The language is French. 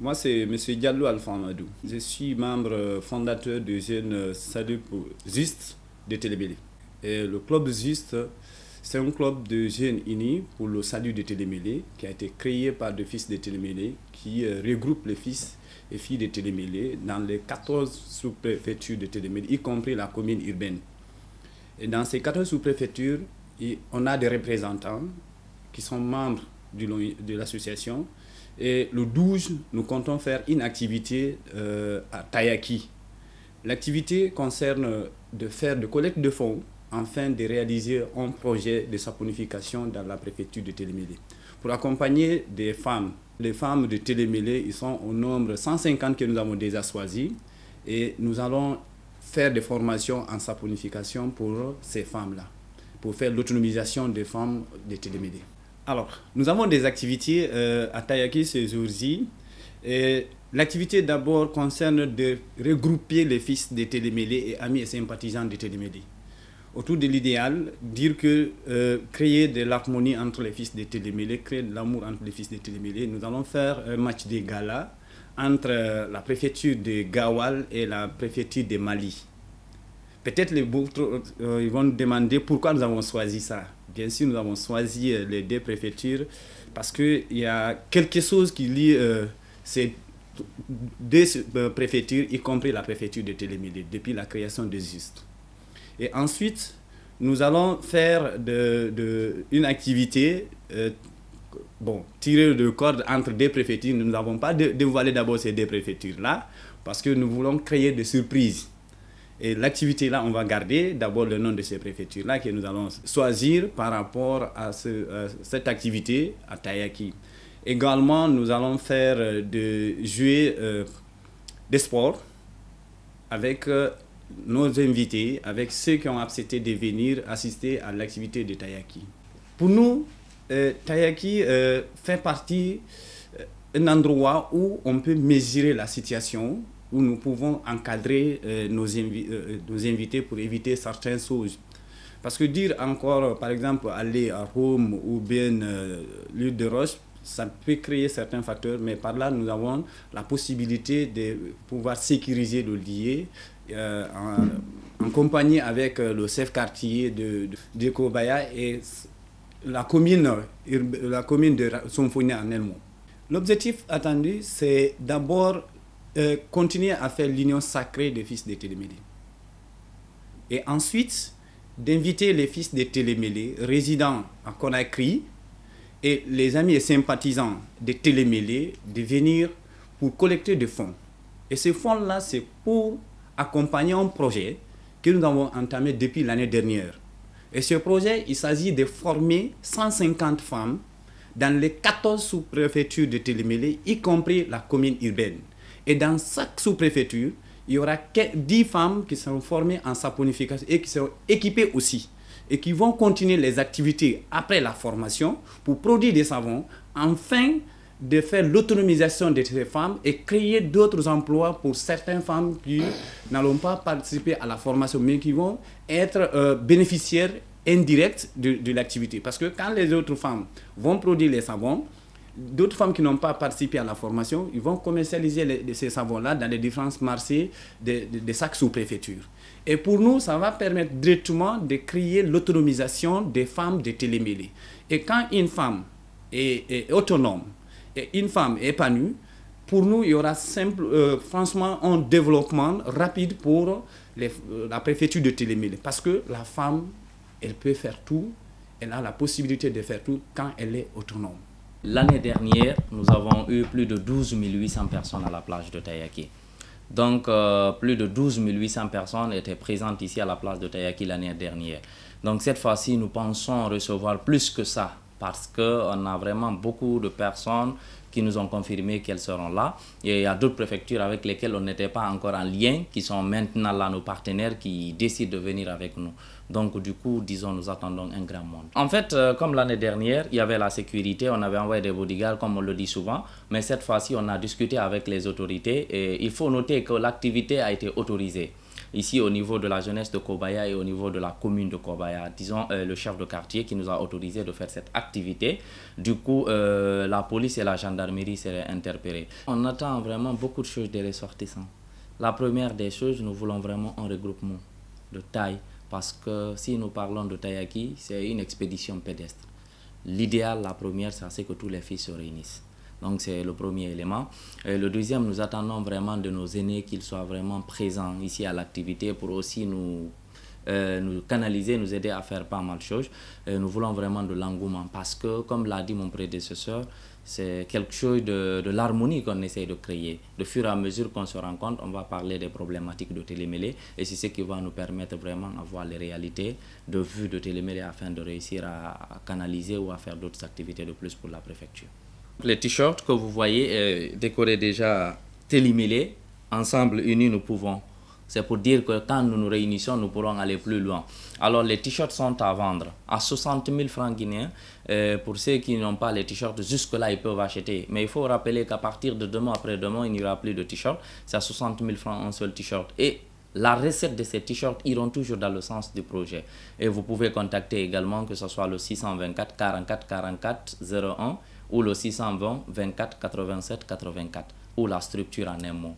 Moi, c'est M. Diallo Alpha Amadou. Je suis membre fondateur du Jeune Salut pour Juste de Télémélé. Et le club Juste, c'est un club de jeunes unis pour le salut de Télémélé qui a été créé par des fils de Télémélé qui regroupe les fils et filles de Télémélé dans les 14 sous-préfectures de Télémélé, y compris la commune urbaine. Et dans ces 14 sous-préfectures, on a des représentants qui sont membres de l'association. Et le 12, nous comptons faire une activité à Tayaki. L'activité concerne de faire de collecte de fonds afin de réaliser un projet de saponification dans la préfecture de Télémélé. Pour accompagner des femmes, les femmes de Télémélé, ils sont au nombre 150 que nous avons déjà choisis et nous allons faire des formations en saponification pour ces femmes-là, pour faire l'autonomisation des femmes de Télémélé. Alors, nous avons des activités à Tayaki ces jours-ci. L'activité d'abord concerne de regrouper les fils de Télémélé et amis et sympathisants de Télémélé. Autour de l'idéal, dire que créer de l'harmonie entre les fils de Télémélé, créer de l'amour entre les fils de Télémélé, nous allons faire un match de gala entre la préfecture de Gawal et la préfecture de Mali. Peut-être les vôtres ils vont demander pourquoi nous avons choisi ça. Bien sûr, nous avons choisi les deux préfectures parce qu'il y a quelque chose qui lie ces deux préfectures, y compris la préfecture de Télémélé, depuis la création de Juste. Et ensuite, nous allons faire une activité, tirer de corde entre deux préfectures. Nous n'avons pas dévoilé d'abord ces deux préfectures-là parce que nous voulons créer des surprises. Et l'activité-là, on va garder d'abord le nom de ces préfectures-là que nous allons choisir par rapport à cette activité à Tayaki. Également, nous allons faire jouer des sports avec nos invités, avec ceux qui ont accepté de venir assister à l'activité de Tayaki. Pour nous, Tayaki fait partie d'un endroit où on peut mesurer la situation, où nous pouvons encadrer nos invités pour éviter certaines choses. Parce que dire encore, par exemple, aller à Rome ou bien l'île de Roche, ça peut créer certains facteurs, mais par là, nous avons la possibilité de pouvoir sécuriser le lieu en compagnie avec le chef-quartier de Kobaya et la commune de Somphony en elle-même. L'objectif attendu, c'est d'abord continuer à faire l'union sacrée des fils de Télémélé. Et ensuite, d'inviter les fils de Télémélé résidant à Conakry et les amis et sympathisants de Télémélé de venir pour collecter des fonds. Et ces fonds-là, c'est pour accompagner un projet que nous avons entamé depuis l'année dernière. Et ce projet, il s'agit de former 150 femmes dans les 14 sous-préfectures de Télémélé, y compris la commune urbaine. Et dans chaque sous-préfecture, il y aura 10 femmes qui seront formées en saponification et qui seront équipées aussi. Et qui vont continuer les activités après la formation pour produire des savons, afin de faire l'autonomisation de ces femmes et créer d'autres emplois pour certaines femmes qui n'allont pas participer à la formation, mais qui vont être bénéficiaires indirects de l'activité. Parce que quand les autres femmes vont produire les savons, d'autres femmes qui n'ont pas participé à la formation, ils vont commercialiser ces savons-là dans les différents marchés de chaque sous-préfecture. Et pour nous, ça va permettre directement de créer l'autonomisation des femmes de Télémélé. Et quand une femme est autonome et une femme est épanouie, pour nous, il y aura franchement un développement rapide pour la préfecture de Télémélé. Parce que la femme, elle peut faire tout, elle a la possibilité de faire tout quand elle est autonome. L'année dernière, nous avons eu plus de 12 800 personnes à la plage de Tayaki. Donc, plus de 12 800 personnes étaient présentes ici à la plage de Tayaki l'année dernière. Donc, cette fois-ci, nous pensons recevoir plus que ça parce qu'on a vraiment beaucoup de personnes qui nous ont confirmé qu'elles seront là. Et il y a d'autres préfectures avec lesquelles on n'était pas encore en lien, qui sont maintenant là nos partenaires qui décident de venir avec nous. Donc du coup, disons, nous attendons un grand monde. En fait, comme l'année dernière, il y avait la sécurité, on avait envoyé des bodyguards, comme on le dit souvent. Mais cette fois-ci, on a discuté avec les autorités et il faut noter que l'activité a été autorisée. ici au niveau de la jeunesse de Kobaya et au niveau de la commune de Kobaya. Disons le chef de quartier qui nous a autorisé de faire cette activité. Du coup, la police et la gendarmerie seraient interpellées. On attend vraiment beaucoup de choses des ressortissants. La première des choses, nous voulons vraiment un regroupement de taille. Parce que si nous parlons de Tayaki, c'est une expédition pédestre. L'idéal, la première, c'est que tous les fils se réunissent. Donc c'est le premier élément. Et le deuxième, nous attendons vraiment de nos aînés qu'ils soient vraiment présents ici à l'activité pour aussi nous canaliser, nous aider à faire pas mal de choses. Nous voulons vraiment de l'engouement parce que, comme l'a dit mon prédécesseur, c'est quelque chose de l'harmonie qu'on essaie de créer. De fur et à mesure qu'on se rend compte, on va parler des problématiques de télémêlée et c'est ce qui va nous permettre vraiment d'avoir les réalités de vue de télémêlée afin de réussir à canaliser ou à faire d'autres activités de plus pour la préfecture. Les t-shirts que vous voyez décorés déjà télémêlée, ensemble unis nous pouvons. C'est pour dire que quand nous nous réunissons, nous pourrons aller plus loin. Alors les t-shirts sont à vendre à 60 000 francs guinéens. Pour ceux qui n'ont pas les t-shirts, jusque-là, ils peuvent acheter. Mais il faut rappeler qu'à partir de demain, après-demain, il n'y aura plus de t-shirts. C'est à 60 000 francs un seul t-shirt. Et la recette de ces t-shirts iront toujours dans le sens du projet. Et vous pouvez contacter également, que ce soit le 624 44 44 01 ou le 620 24 87 84 ou la structure en un mot.